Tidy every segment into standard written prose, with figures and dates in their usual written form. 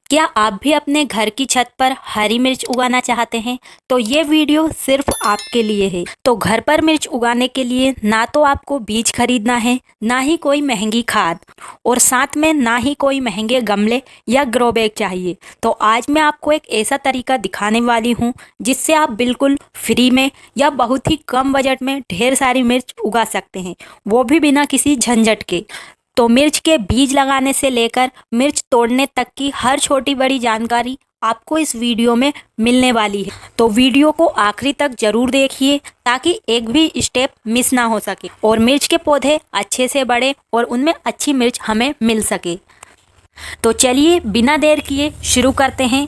क्या आप भी अपने घर की छत पर हरी मिर्च उगाना चाहते हैं? तो ये वीडियो सिर्फ आपके लिए है। तो घर पर मिर्च उगाने के लिए ना तो आपको बीज खरीदना है, ना ही कोई महंगी खाद, और साथ में ना ही कोई महंगे गमले या ग्रो बैग चाहिए। तो आज मैं आपको एक ऐसा तरीका दिखाने वाली हूँ जिससे आप बिल्कुल फ्री में या बहुत ही कम बजट में ढेर सारी मिर्च उगा सकते हैं, वो भी बिना किसी झंझट के। तो मिर्च के बीज लगाने से लेकर मिर्च तोड़ने तक की हर छोटी बड़ी जानकारी आपको इस वीडियो में मिलने वाली है। तो वीडियो को आखिरी तक जरूर देखिए ताकि एक भी स्टेप मिस ना हो सके और मिर्च के पौधे अच्छे से बढ़े और उनमें अच्छी मिर्च हमें मिल सके। तो चलिए बिना देर किए शुरू करते हैं।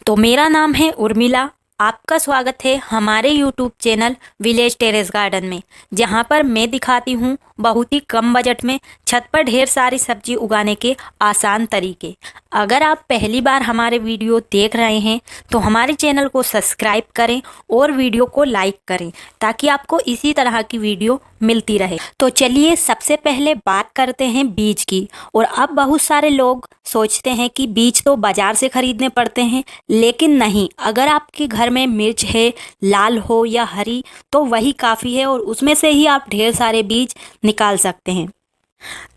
तो मेरा नाम है उर्मिला। आपका स्वागत है हमारे YouTube channel village terrace garden में, जहां पर मैं दिखाती हूं बहुत ही कम बजट में छत पर ढेर सारी सब्जी उगाने के आसान तरीके। अगर आप पहली बार हमारे वीडियो देख रहे हैं तो हमारे चैनल को सब्सक्राइब करें और वीडियो को लाइक करें ताकि आपको इसी तरह की वीडियो मिलती रहे। तो चलिए सबसे पहले बात करते हैं बीज की। और अब बहुत सारे लोग सोचते हैं कि बीज तो बाजार से खरीदने पड़ते हैं, लेकिन नहीं। अगर आपके घर में मिर्च है, लाल हो या हरी, तो वही काफ़ी है और उसमें से ही आप ढेर सारे बीज निकाल सकते हैं।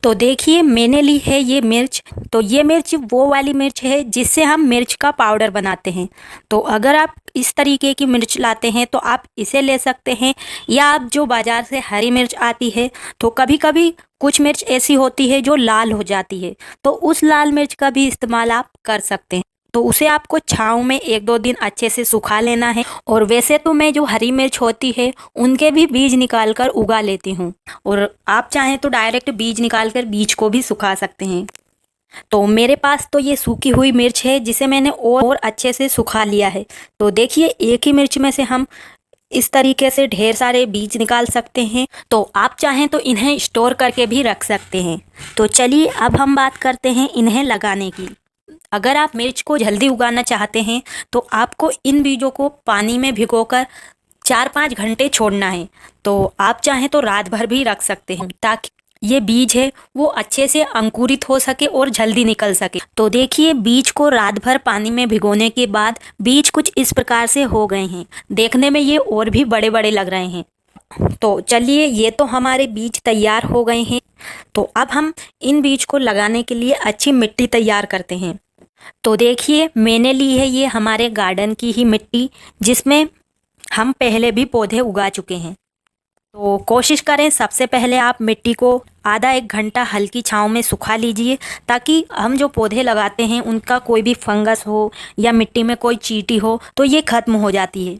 तो देखिए मैंने ली है ये मिर्च। तो ये मिर्च वो वाली मिर्च है जिससे हम मिर्च का पाउडर बनाते हैं। तो अगर आप इस तरीके की मिर्च लाते हैं तो आप इसे ले सकते हैं, या आप जो बाज़ार से हरी मिर्च आती है, तो कभी कभी कुछ मिर्च ऐसी होती है जो लाल हो जाती है, तो उस लाल मिर्च का भी इस्तेमाल आप कर सकते हैं। तो उसे आपको छांव में 1-2 दिन अच्छे से सुखा लेना है। और वैसे तो मैं जो हरी मिर्च होती है उनके भी बीज निकाल कर उगा लेती हूँ, और आप चाहें तो डायरेक्ट बीज निकाल कर बीज को भी सुखा सकते हैं। तो मेरे पास तो ये सूखी हुई मिर्च है जिसे मैंने और अच्छे से सुखा लिया है। तो देखिए एक ही मिर्च में से हम इस तरीके से ढेर सारे बीज निकाल सकते हैं। तो आप चाहें तो इन्हें स्टोर करके भी रख सकते हैं। तो चलिए अब हम बात करते हैं इन्हें लगाने की। अगर आप मिर्च को जल्दी उगाना चाहते हैं तो आपको इन बीजों को पानी में भिगोकर 4-5 घंटे छोड़ना है। तो आप चाहें तो रात भर भी रख सकते हैं ताकि ये बीज है वो अच्छे से अंकुरित हो सके और जल्दी निकल सके। तो देखिए बीज को रात भर पानी में भिगोने के बाद बीज कुछ इस प्रकार से हो गए हैं। देखने में ये और भी बड़े बड़े लग रहे हैं। तो चलिए ये तो हमारे बीज तैयार हो गए हैं। तो अब हम इन बीज को लगाने के लिए अच्छी मिट्टी तैयार करते हैं। तो देखिए मैंने ली है ये हमारे गार्डन की ही मिट्टी, जिसमें हम पहले भी पौधे उगा चुके हैं। तो कोशिश करें सबसे पहले आप मिट्टी को आधा 1 घंटा हल्की छांव में सुखा लीजिए, ताकि हम जो पौधे लगाते हैं उनका कोई भी फंगस हो या मिट्टी में कोई चींटी हो तो ये खत्म हो जाती है।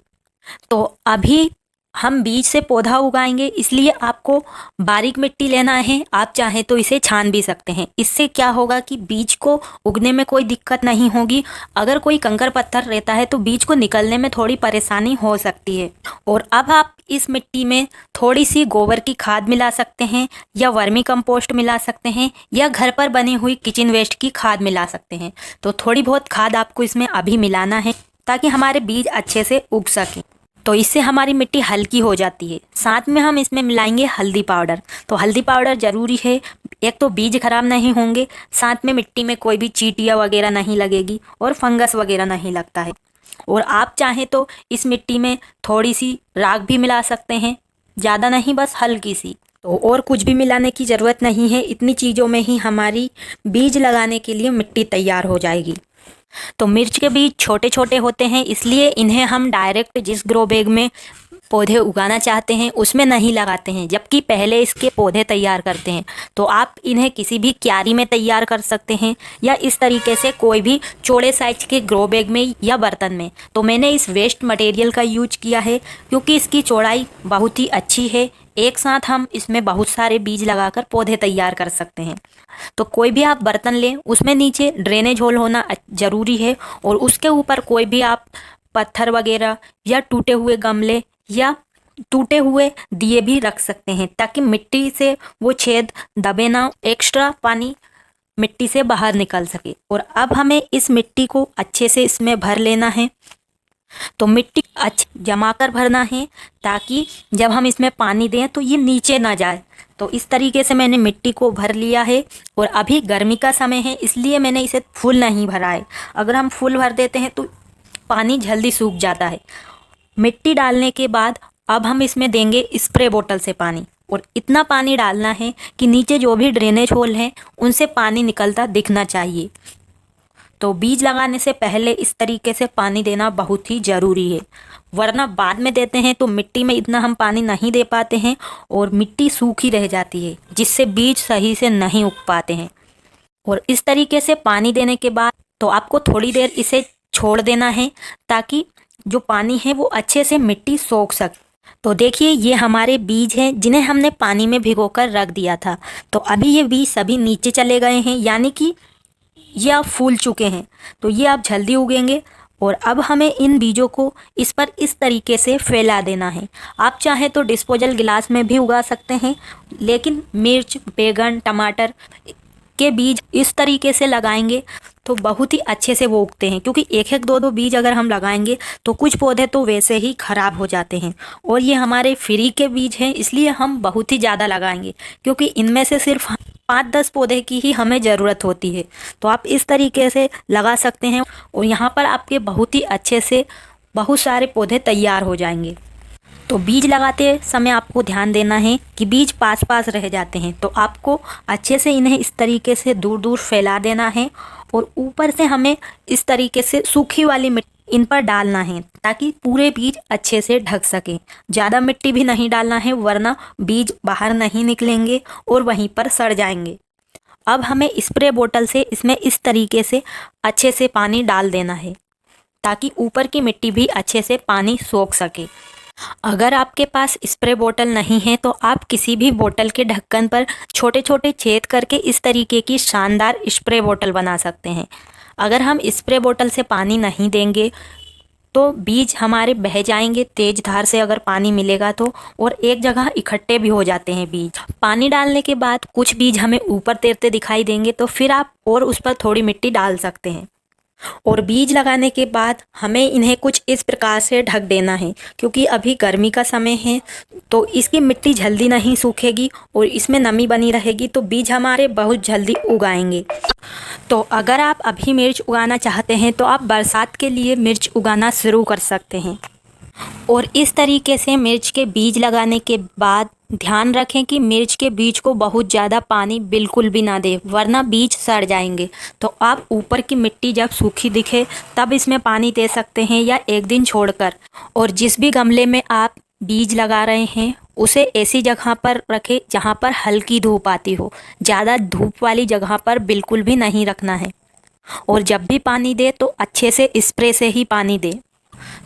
तो अभी हम बीज से पौधा उगाएंगे, इसलिए आपको बारीक मिट्टी लेना है। आप चाहें तो इसे छान भी सकते हैं। इससे क्या होगा कि बीज को उगने में कोई दिक्कत नहीं होगी। अगर कोई कंकर पत्थर रहता है तो बीज को निकलने में थोड़ी परेशानी हो सकती है। और अब आप इस मिट्टी में थोड़ी सी गोबर की खाद मिला सकते हैं, या वर्मी कंपोस्ट मिला सकते हैं, या घर पर बनी हुई किचन वेस्ट की खाद मिला सकते हैं। तो थोड़ी बहुत खाद आपको इसमें अभी मिलाना है ताकि हमारे बीज अच्छे से उग सकें। तो इससे हमारी मिट्टी हल्की हो जाती है। साथ में हम इसमें मिलाएंगे हल्दी पाउडर। तो हल्दी पाउडर ज़रूरी है, एक तो बीज खराब नहीं होंगे, साथ में मिट्टी में कोई भी चींटियाँ वगैरह नहीं लगेगी और फंगस वगैरह नहीं लगता है। और आप चाहें तो इस मिट्टी में थोड़ी सी राख भी मिला सकते हैं, ज़्यादा नहीं, बस हल्की सी। तो और कुछ भी मिलाने की ज़रूरत नहीं है। इतनी चीज़ों में ही हमारी बीज लगाने के लिए मिट्टी तैयार हो जाएगी। तो मिर्च के बीज छोटे छोटे होते हैं, इसलिए इन्हें हम डायरेक्ट जिस ग्रो बैग में पौधे उगाना चाहते हैं उसमें नहीं लगाते हैं, जबकि पहले इसके पौधे तैयार करते हैं। तो आप इन्हें किसी भी क्यारी में तैयार कर सकते हैं, या इस तरीके से कोई भी चौड़े साइज के ग्रो बैग में या बर्तन में। तो मैंने इस वेस्ट मटेरियल का यूज किया है क्योंकि इसकी चौड़ाई बहुत ही अच्छी है। एक साथ हम इसमें बहुत सारे बीज लगाकर पौधे तैयार कर सकते हैं। तो कोई भी आप बर्तन लें, उसमें नीचे ड्रेनेज होल होना ज़रूरी है, और उसके ऊपर कोई भी आप पत्थर वगैरह या टूटे हुए गमले या टूटे हुए दिए भी रख सकते हैं, ताकि मिट्टी से वो छेद दबे ना, एक्स्ट्रा पानी मिट्टी से बाहर निकल सके। और अब हमें इस मिट्टी को अच्छे से इसमें भर लेना है। तो मिट्टी अच्छी जमा कर भरना है ताकि जब हम इसमें पानी दें तो ये नीचे ना जाए, तो इस तरीके से मैंने मिट्टी को भर लिया है। और अभी गर्मी का समय है इसलिए मैंने इसे फुल नहीं भरा है। अगर हम फुल भर देते हैं तो पानी जल्दी सूख जाता है। मिट्टी डालने के बाद अब हम इसमें देंगे स्प्रे बोतल से पानी, और इतना पानी डालना है कि नीचे जो भी ड्रेनेज होल हैं उनसे पानी निकलता दिखना चाहिए। तो बीज लगाने से पहले इस तरीके से पानी देना बहुत ही ज़रूरी है, वरना बाद में देते हैं तो मिट्टी में इतना हम पानी नहीं दे पाते हैं और मिट्टी सूखी रह जाती है, जिससे बीज सही से नहीं उग पाते हैं। और इस तरीके से पानी देने के बाद तो आपको थोड़ी देर इसे छोड़ देना है ताकि जो पानी है वो अच्छे से मिट्टी सोख सके। तो देखिए ये हमारे बीज हैं जिन्हें हमने पानी में भिगोकर रख दिया था। तो अभी ये बीज सभी नीचे चले गए हैं, यानी कि ये अब फूल चुके हैं, तो ये अब जल्दी उगेंगे। और अब हमें इन बीजों को इस पर इस तरीके से फैला देना है। आप चाहें तो डिस्पोजल गिलास में भी उगा सकते हैं, लेकिन मिर्च, बैगन, टमाटर के बीज इस तरीके से लगाएंगे तो बहुत ही अच्छे से वो उगते हैं, क्योंकि एक एक दो दो बीज अगर हम लगाएंगे तो कुछ पौधे तो वैसे ही ख़राब हो जाते हैं। और ये हमारे फ्री के बीज हैं, इसलिए हम बहुत ही ज़्यादा लगाएंगे, क्योंकि इनमें से सिर्फ 5-10 पौधे की ही हमें ज़रूरत होती है। तो आप इस तरीके से लगा सकते हैं और यहाँ पर आपके बहुत ही अच्छे से बहुत सारे पौधे तैयार हो जाएंगे। तो बीज लगाते समय आपको ध्यान देना है कि बीज पास पास रह जाते हैं, तो आपको अच्छे से इन्हें इस तरीके से दूर दूर फैला देना है। और ऊपर से हमें इस तरीके से सूखी वाली मिट्टी इन पर डालना है ताकि पूरे बीज अच्छे से ढक सकें। ज़्यादा मिट्टी भी नहीं डालना है, वरना बीज बाहर नहीं निकलेंगे और वहीं पर सड़ जाएंगे। अब हमें स्प्रे बोतल से इसमें इस तरीके से अच्छे से पानी डाल देना है ताकि ऊपर की मिट्टी भी अच्छे से पानी सोख सके। अगर आपके पास स्प्रे बोतल नहीं है तो आप किसी भी बोतल के ढक्कन पर छोटे छोटे छेद करके इस तरीके की शानदार स्प्रे बोतल बना सकते हैं। अगर हम स्प्रे बोतल से पानी नहीं देंगे तो बीज हमारे बह जाएंगे तेज धार से अगर पानी मिलेगा तो, और एक जगह इकट्ठे भी हो जाते हैं बीज। पानी डालने के बाद कुछ बीज हमें ऊपर तैरते दिखाई देंगे तो फिर आप और उस पर थोड़ी मिट्टी डाल सकते हैं। और बीज लगाने के बाद हमें इन्हें कुछ इस प्रकार से ढक देना है, क्योंकि अभी गर्मी का समय है तो इसकी मिट्टी जल्दी नहीं सूखेगी और इसमें नमी बनी रहेगी, तो बीज हमारे बहुत जल्दी उगाएंगे। तो अगर आप अभी मिर्च उगाना चाहते हैं तो आप बरसात के लिए मिर्च उगाना शुरू कर सकते हैं। और इस तरीके से मिर्च के बीज लगाने के बाद ध्यान रखें कि मिर्च के बीज को बहुत ज़्यादा पानी बिल्कुल भी ना दें, वरना बीज सड़ जाएंगे। तो आप ऊपर की मिट्टी जब सूखी दिखे तब इसमें पानी दे सकते हैं या एक दिन छोड़कर। और जिस भी गमले में आप बीज लगा रहे हैं उसे ऐसी जगह पर रखें जहाँ पर हल्की धूप आती हो। ज़्यादा धूप वाली जगह पर बिल्कुल भी नहीं रखना है। और जब भी पानी दे तो अच्छे से स्प्रे से ही पानी दे।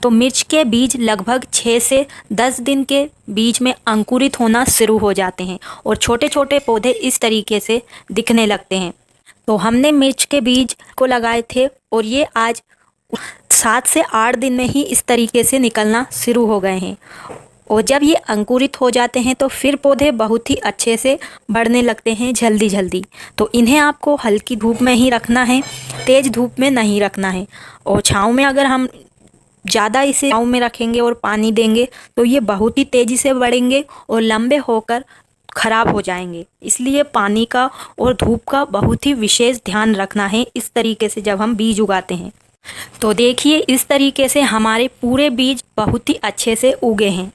तो मिर्च के बीज लगभग 6 से 10 दिन के बीच में अंकुरित होना शुरू हो जाते हैं और छोटे छोटे पौधे इस तरीके से दिखने लगते हैं। तो हमने मिर्च के बीज को लगाए थे और ये आज 7 से 8 दिन में ही इस तरीके से निकलना शुरू हो गए हैं। और जब ये अंकुरित हो जाते हैं तो फिर पौधे बहुत ही अच्छे से बढ़ने लगते हैं जल्दी जल्दी। तो इन्हें आपको हल्की धूप में ही रखना है, तेज़ धूप में नहीं रखना है। और छाँव में अगर हम ज़्यादा इसे छाँव में रखेंगे और पानी देंगे तो ये बहुत ही तेज़ी से बढ़ेंगे और लंबे होकर ख़राब हो जाएंगे। इसलिए पानी का और धूप का बहुत ही विशेष ध्यान रखना है इस तरीके से जब हम बीज उगाते हैं। तो देखिए इस तरीके से हमारे पूरे बीज बहुत ही अच्छे से उगे हैं।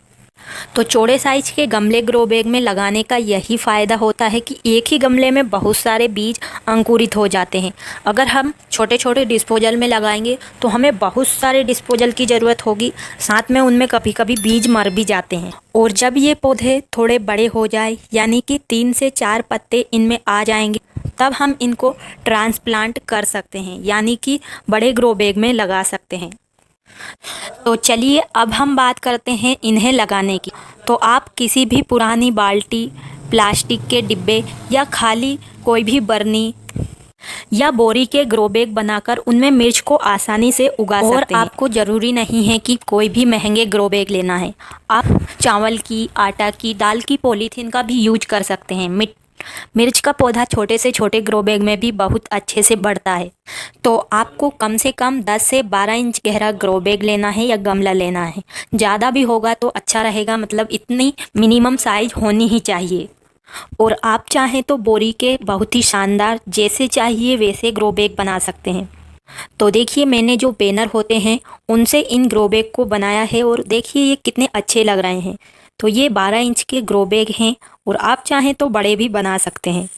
तो चौड़े साइज के गमले ग्रो बैग में लगाने का यही फ़ायदा होता है कि एक ही गमले में बहुत सारे बीज अंकुरित हो जाते हैं। अगर हम छोटे छोटे डिस्पोजल में लगाएंगे तो हमें बहुत सारे डिस्पोजल की ज़रूरत होगी, साथ में उनमें कभी कभी बीज मर भी जाते हैं। और जब ये पौधे थोड़े बड़े हो जाए, यानी कि 3 से 4 पत्ते इनमें आ जाएंगे, तब हम इनको ट्रांसप्लांट कर सकते हैं, यानी कि बड़े ग्रो बैग में लगा सकते हैं। तो चलिए अब हम बात करते हैं इन्हें लगाने की। तो आप किसी भी पुरानी बाल्टी, प्लास्टिक के डिब्बे या खाली कोई भी बरनी या बोरी के ग्रो बैग बनाकर उनमें मिर्च को आसानी से उगा सकते हैं। और आपको ज़रूरी नहीं है कि कोई भी महंगे ग्रो बैग लेना है। आप चावल की, आटा की, दाल की पॉलीथीन का भी यूज कर सकते हैं। मिर्च का पौधा छोटे से छोटे ग्रो बैग में भी बहुत अच्छे से बढ़ता है। तो आपको कम से कम 10 से 12 इंच गहरा ग्रो बैग लेना है या गमला लेना है। ज़्यादा भी होगा तो अच्छा रहेगा, मतलब इतनी मिनिमम साइज होनी ही चाहिए। और आप चाहें तो बोरी के बहुत ही शानदार जैसे चाहिए वैसे ग्रो बैग बना सकते हैं। तो देखिए मैंने जो बैनर होते हैं उनसे इन ग्रो बैग को बनाया है और देखिए ये कितने अच्छे लग रहे हैं। तो ये 12 इंच के ग्रो बैग हैं और आप चाहें तो बड़े भी बना सकते हैं।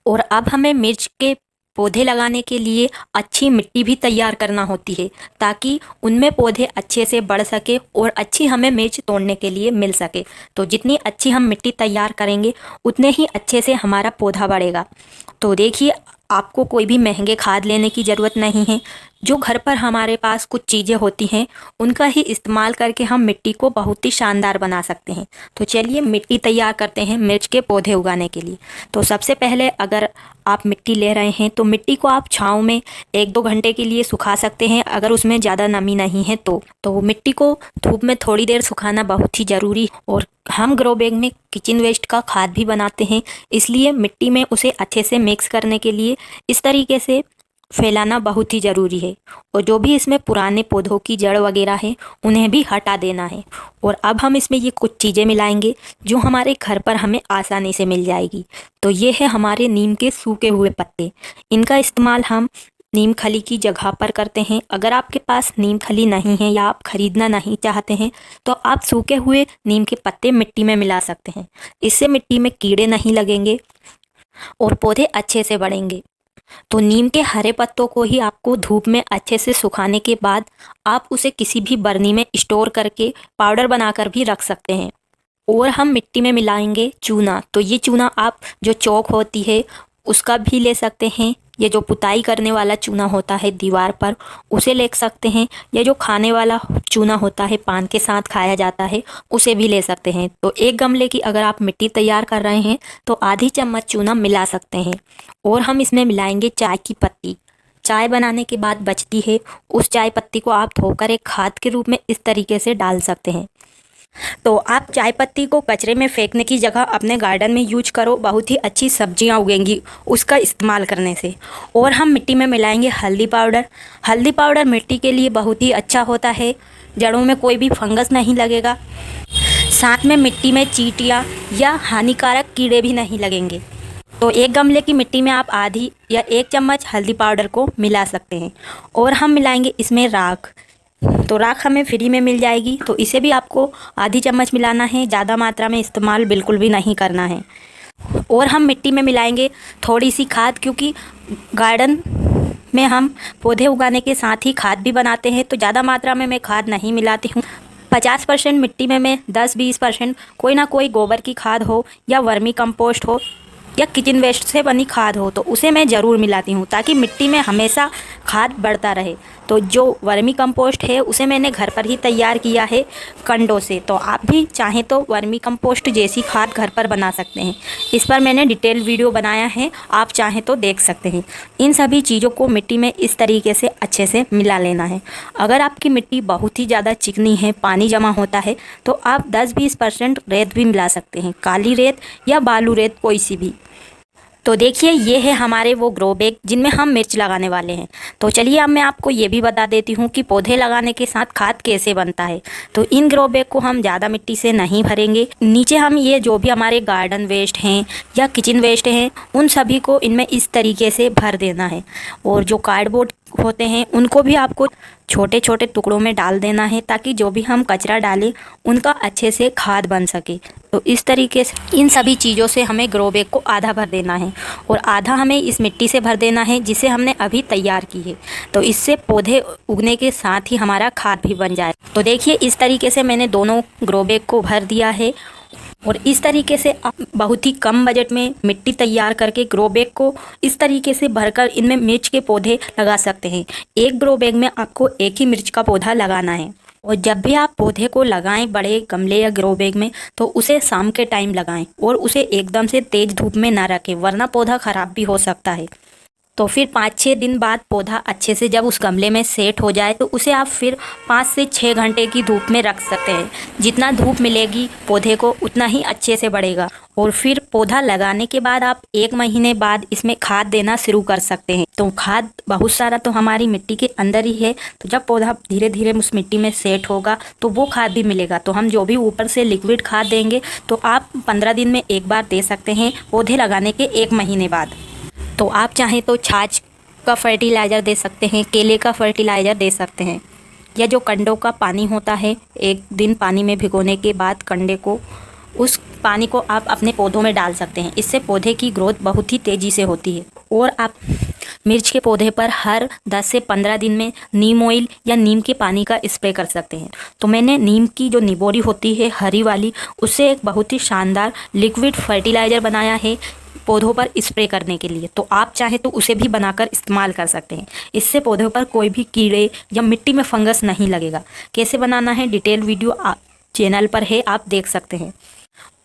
और अब हमें मिर्च के पौधे लगाने के लिए अच्छी मिट्टी भी तैयार करना होती है ताकि उनमें पौधे अच्छे से बढ़ सके और अच्छी हमें मिर्च तोड़ने के लिए मिल सके। तो जितनी अच्छी हम मिट्टी तैयार करेंगे उतने ही अच्छे से हमारा पौधा बढ़ेगा। तो देखिए आपको कोई भी महंगे खाद लेने की ज़रूरत नहीं है। जो घर पर हमारे पास कुछ चीज़ें होती हैं उनका ही इस्तेमाल करके हम मिट्टी को बहुत ही शानदार बना सकते हैं। तो चलिए मिट्टी तैयार करते हैं मिर्च के पौधे उगाने के लिए। तो सबसे पहले अगर आप मिट्टी ले रहे हैं तो मिट्टी को आप छांव में 1-2 घंटे के लिए सुखा सकते हैं अगर उसमें ज़्यादा नमी नहीं है तो मिट्टी को धूप में थोड़ी देर सुखाना बहुत ही ज़रूरी। और हम ग्रो बैग में किचन वेस्ट का खाद भी बनाते हैं, इसलिए मिट्टी में उसे अच्छे से मिक्स करने के लिए इस तरीके से फैलाना बहुत ही ज़रूरी है। और जो भी इसमें पुराने पौधों की जड़ वगैरह है उन्हें भी हटा देना है। और अब हम इसमें ये कुछ चीज़ें मिलाएंगे जो हमारे घर पर हमें आसानी से मिल जाएगी। तो ये है हमारे नीम के सूखे हुए पत्ते। इनका इस्तेमाल हम नीम खली की जगह पर करते हैं। अगर आपके पास नीम खली नहीं है या आप खरीदना नहीं चाहते हैं तो आप सूखे हुए नीम के पत्ते मिट्टी में मिला सकते हैं। इससे मिट्टी में कीड़े नहीं लगेंगे और पौधे अच्छे से बढ़ेंगे। तो नीम के हरे पत्तों को ही आपको धूप में अच्छे से सुखाने के बाद आप उसे किसी भी बरनी में स्टोर करके पाउडर बनाकर भी रख सकते हैं। और हम मिट्टी में मिलाएंगे चूना। तो ये चूना आप जो चौक होती है उसका भी ले सकते हैं, ये जो पुताई करने वाला चूना होता है दीवार पर उसे ले सकते हैं, या जो खाने वाला चूना होता है पान के साथ खाया जाता है उसे भी ले सकते हैं। तो एक गमले की अगर आप मिट्टी तैयार कर रहे हैं तो आधी चम्मच चूना मिला सकते हैं। और हम इसमें मिलाएंगे चाय की पत्ती। चाय बनाने के बाद बचती है उस चाय पत्ती को आप धोकर एक खाद के रूप में इस तरीके से डाल सकते हैं। तो आप चाय पत्ती को कचरे में फेंकने की जगह अपने गार्डन में यूज करो, बहुत ही अच्छी सब्जियां उगेंगी उसका इस्तेमाल करने से। और हम मिट्टी में मिलाएंगे हल्दी पाउडर। हल्दी पाउडर मिट्टी के लिए बहुत ही अच्छा होता है, जड़ों में कोई भी फंगस नहीं लगेगा, साथ में मिट्टी में चींटियाँ या हानिकारक कीड़े भी नहीं लगेंगे। तो एक गमले की मिट्टी में आप आधी या 1 चम्मच हल्दी पाउडर को मिला सकते हैं। और हम मिलाएंगे इसमें राख। तो राख हमें फ्री में मिल जाएगी, तो इसे भी आपको आधी चम्मच मिलाना है, ज़्यादा मात्रा में इस्तेमाल बिल्कुल भी नहीं करना है। और हम मिट्टी में मिलाएंगे थोड़ी सी खाद, क्योंकि गार्डन में हम पौधे उगाने के साथ ही खाद भी बनाते हैं, तो ज़्यादा मात्रा में मैं खाद नहीं मिलाती हूँ। 50% मिट्टी में मैं 10-20% कोई ना कोई गोबर की खाद हो या वर्मी कंपोस्ट हो या किचन वेस्ट से बनी खाद हो तो उसे मैं ज़रूर मिलाती हूँ, ताकि मिट्टी में हमेशा खाद बढ़ता रहे। तो जो वर्मी कंपोस्ट है उसे मैंने घर पर ही तैयार किया है कंडों से। तो आप भी चाहें तो वर्मी कंपोस्ट जैसी खाद घर पर बना सकते हैं। इस पर मैंने डिटेल वीडियो बनाया है, आप चाहें तो देख सकते हैं। इन सभी चीज़ों को मिट्टी में इस तरीके से अच्छे से मिला लेना है। अगर आपकी मिट्टी बहुत ही ज़्यादा चिकनी है, पानी जमा होता है, तो आप 10-20% रेत भी मिला सकते हैं, काली रेत या बालू रेत कोई सी भी। तो देखिए ये है हमारे वो ग्रो बैग जिनमें हम मिर्च लगाने वाले हैं। तो चलिए अब मैं आपको ये भी बता देती हूँ कि पौधे लगाने के साथ खाद कैसे बनता है। तो इन ग्रो बैग को हम ज़्यादा मिट्टी से नहीं भरेंगे। नीचे हम ये जो भी हमारे गार्डन वेस्ट हैं या किचन वेस्ट हैं उन सभी को इनमें इस तरीके से भर देना है। और जो कार्डबोर्ड होते हैं उनको भी आपको छोटे छोटे टुकड़ों में डाल देना है, ताकि जो भी हम कचरा डालें उनका अच्छे से खाद बन सके। तो इस तरीके से इन सभी चीज़ों से हमें ग्रो बैग को आधा भर देना है और आधा हमें इस मिट्टी से भर देना है जिसे हमने अभी तैयार की है। तो इससे पौधे उगने के साथ ही हमारा खाद भी बन जाए। तो देखिए इस तरीके से मैंने दोनों ग्रो बैग को भर दिया है। और इस तरीके से आप बहुत ही कम बजट में मिट्टी तैयार करके ग्रो बैग को इस तरीके से भरकर इनमें मिर्च के पौधे लगा सकते हैं। एक ग्रो बैग में आपको एक ही मिर्च का पौधा लगाना है। और जब भी आप पौधे को लगाएं बड़े गमले या ग्रो बैग में, तो उसे शाम के टाइम लगाएं और उसे एकदम से तेज धूप में ना रखें, वरना पौधा खराब भी हो सकता है। तो फिर 5-6 दिन बाद पौधा अच्छे से जब उस गमले में सेट हो जाए तो उसे आप फिर 5 से 6 घंटे की धूप में रख सकते हैं। जितना धूप मिलेगी पौधे को उतना ही अच्छे से बढ़ेगा। और फिर पौधा लगाने के बाद आप 1 महीने बाद इसमें खाद देना शुरू कर सकते हैं। तो खाद बहुत सारा तो हमारी मिट्टी के अंदर ही है, तो जब पौधा धीरे धीरे उस मिट्टी में सेट होगा तो वो खाद भी मिलेगा। तो हम जो भी ऊपर से लिक्विड खाद देंगे तो आप 15 दिन में एक बार दे सकते हैं, पौधे लगाने के 1 महीने बाद। तो आप चाहें तो छाछ का फर्टिलाइज़र दे सकते हैं, केले का फर्टिलाइज़र दे सकते हैं, या जो कंडों का पानी होता है 1 दिन पानी में भिगोने के बाद कंडे को, उस पानी को आप अपने पौधों में डाल सकते हैं। इससे पौधे की ग्रोथ बहुत ही तेज़ी से होती है। और आप मिर्च के पौधे पर हर 10 से 15 दिन में नीम ऑयल या नीम के पानी का स्प्रे कर सकते हैं। तो मैंने नीम की जो निबोरी होती है हरी वाली, उससे एक बहुत ही शानदार लिक्विड फर्टिलाइज़र बनाया है पौधों पर स्प्रे करने के लिए। तो आप चाहें तो उसे भी बनाकर इस्तेमाल कर सकते हैं। इससे पौधों पर कोई भी कीड़े या मिट्टी में फंगस नहीं लगेगा। कैसे बनाना है डिटेल वीडियो चैनल पर है, आप देख सकते हैं।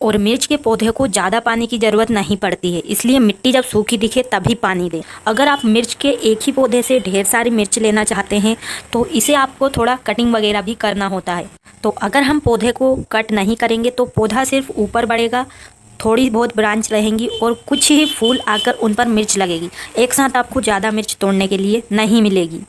और मिर्च के पौधे को ज़्यादा पानी की ज़रूरत नहीं पड़ती है, इसलिए मिट्टी जब सूखी दिखे तभी पानी दें। अगर आप मिर्च के एक ही पौधे से ढेर सारी मिर्च लेना चाहते हैं तो इसे आपको थोड़ा कटिंग वगैरह भी करना होता है। तो अगर हम पौधे को कट नहीं करेंगे तो पौधा सिर्फ ऊपर बढ़ेगा, थोड़ी बहुत ब्रांच रहेंगी और कुछ ही फूल आकर उन पर मिर्च लगेगी। एक साथ आपको ज़्यादा मिर्च तोड़ने के लिए नहीं मिलेगी।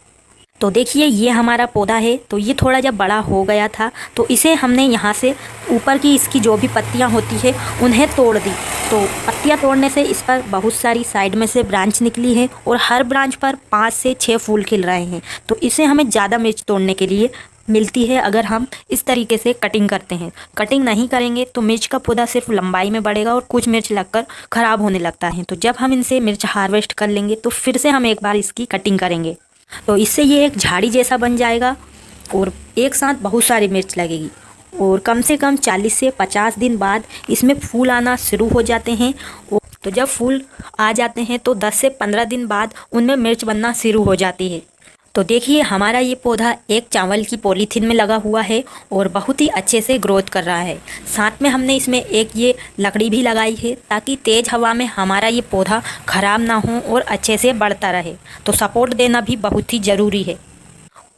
तो देखिए ये हमारा पौधा है, तो ये थोड़ा जब बड़ा हो गया था तो इसे हमने यहाँ से ऊपर की इसकी जो भी पत्तियाँ होती है उन्हें तोड़ दी। तो पत्तियाँ तोड़ने से इस पर बहुत सारी साइड में से ब्रांच निकली है और हर ब्रांच पर 5 से 6 फूल खिल रहे हैं। तो इसे हमें ज़्यादा मिर्च तोड़ने के लिए मिलती है अगर हम इस तरीके से कटिंग करते हैं। कटिंग नहीं करेंगे तो मिर्च का पौधा सिर्फ लंबाई में बढ़ेगा और कुछ मिर्च लगकर ख़राब होने लगता है। तो जब हम इनसे मिर्च हार्वेस्ट कर लेंगे तो फिर से हम एक बार इसकी कटिंग करेंगे, तो इससे ये एक झाड़ी जैसा बन जाएगा और एक साथ बहुत सारी मिर्च लगेगी। और कम से कम 40 से 50 दिन बाद इसमें फूल आना शुरू हो जाते हैं। तो जब फूल आ जाते हैं तो 10 से 15 दिन बाद उनमें मिर्च बनना शुरू हो जाती है। तो देखिए हमारा ये पौधा एक चावल की पॉलीथीन में लगा हुआ है और बहुत ही अच्छे से ग्रोथ कर रहा है। साथ में हमने इसमें एक ये लकड़ी भी लगाई है ताकि तेज़ हवा में हमारा ये पौधा ख़राब ना हो और अच्छे से बढ़ता रहे। तो सपोर्ट देना भी बहुत ही ज़रूरी है।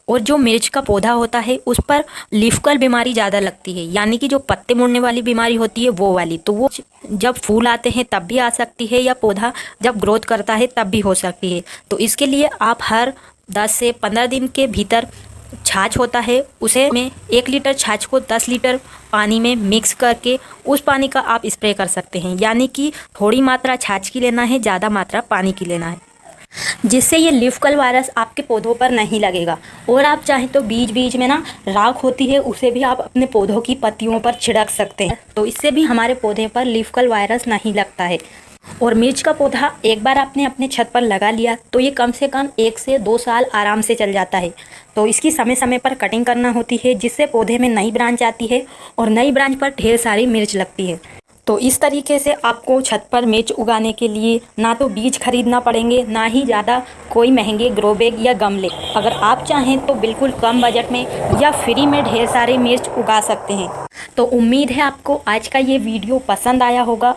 और जो मिर्च का पौधा होता है उस पर लीफ कर्ल बीमारी ज़्यादा लगती है, यानी कि जो पत्ते मुड़ने वाली बीमारी होती है वो वाली। तो वो जब फूल आते हैं तब भी आ सकती है या पौधा जब ग्रोथ करता है तब भी हो सकती है। तो इसके लिए आप हर 10 से 15 दिन के भीतर छाछ होता है उसे में 1 लीटर छाछ को 10 लीटर पानी में मिक्स करके उस पानी का आप स्प्रे कर सकते हैं। यानी कि थोड़ी मात्रा छाछ की लेना है, ज़्यादा मात्रा पानी की लेना है, जिससे ये लीफ कर्ल वायरस आपके पौधों पर नहीं लगेगा। और आप चाहें तो बीच बीच में ना राख होती है उसे भी आप अपने पौधों की पत्तियों पर छिड़क सकते हैं। तो इससे भी हमारे पौधे पर लीफ कर्ल वायरस नहीं लगता है। और मिर्च का पौधा एक बार आपने अपने छत पर लगा लिया तो ये कम से कम 1 से 2 साल आराम से चल जाता है। तो इसकी समय समय पर कटिंग करना होती है, जिससे पौधे में नई ब्रांच आती है और नई ब्रांच पर ढेर सारी मिर्च लगती है। तो इस तरीके से आपको छत पर मिर्च उगाने के लिए ना तो बीज खरीदना पड़ेंगे, ना ही ज़्यादा कोई महंगे ग्रो बैग या गमले। अगर आप चाहें तो बिल्कुल कम बजट में या फ्री में ढेर सारे मिर्च उगा सकते हैं। तो उम्मीद है आपको आज का ये वीडियो पसंद आया होगा।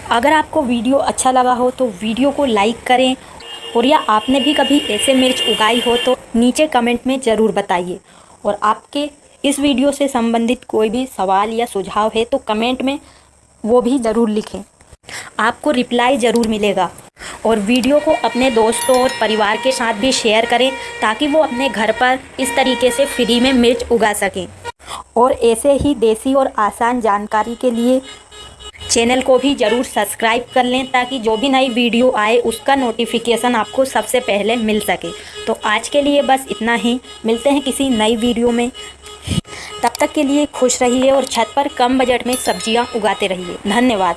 अगर आपको वीडियो अच्छा लगा हो तो वीडियो को लाइक करें, और या आपने भी कभी ऐसे मिर्च उगाई हो तो नीचे कमेंट में ज़रूर बताइए। और आपके इस वीडियो से संबंधित कोई भी सवाल या सुझाव है तो कमेंट में वो भी ज़रूर लिखें, आपको रिप्लाई ज़रूर मिलेगा। और वीडियो को अपने दोस्तों और परिवार के साथ भी शेयर करें ताकि वो अपने घर पर इस तरीके से फ्री में मिर्च उगा सकें। और ऐसे ही देसी और आसान जानकारी के लिए चैनल को भी ज़रूर सब्सक्राइब कर लें ताकि जो भी नई वीडियो आए उसका नोटिफिकेशन आपको सबसे पहले मिल सके। तो आज के लिए बस इतना ही, मिलते हैं किसी नई वीडियो में। तब तक के लिए खुश रहिए और छत पर कम बजट में सब्जियां उगाते रहिए। धन्यवाद।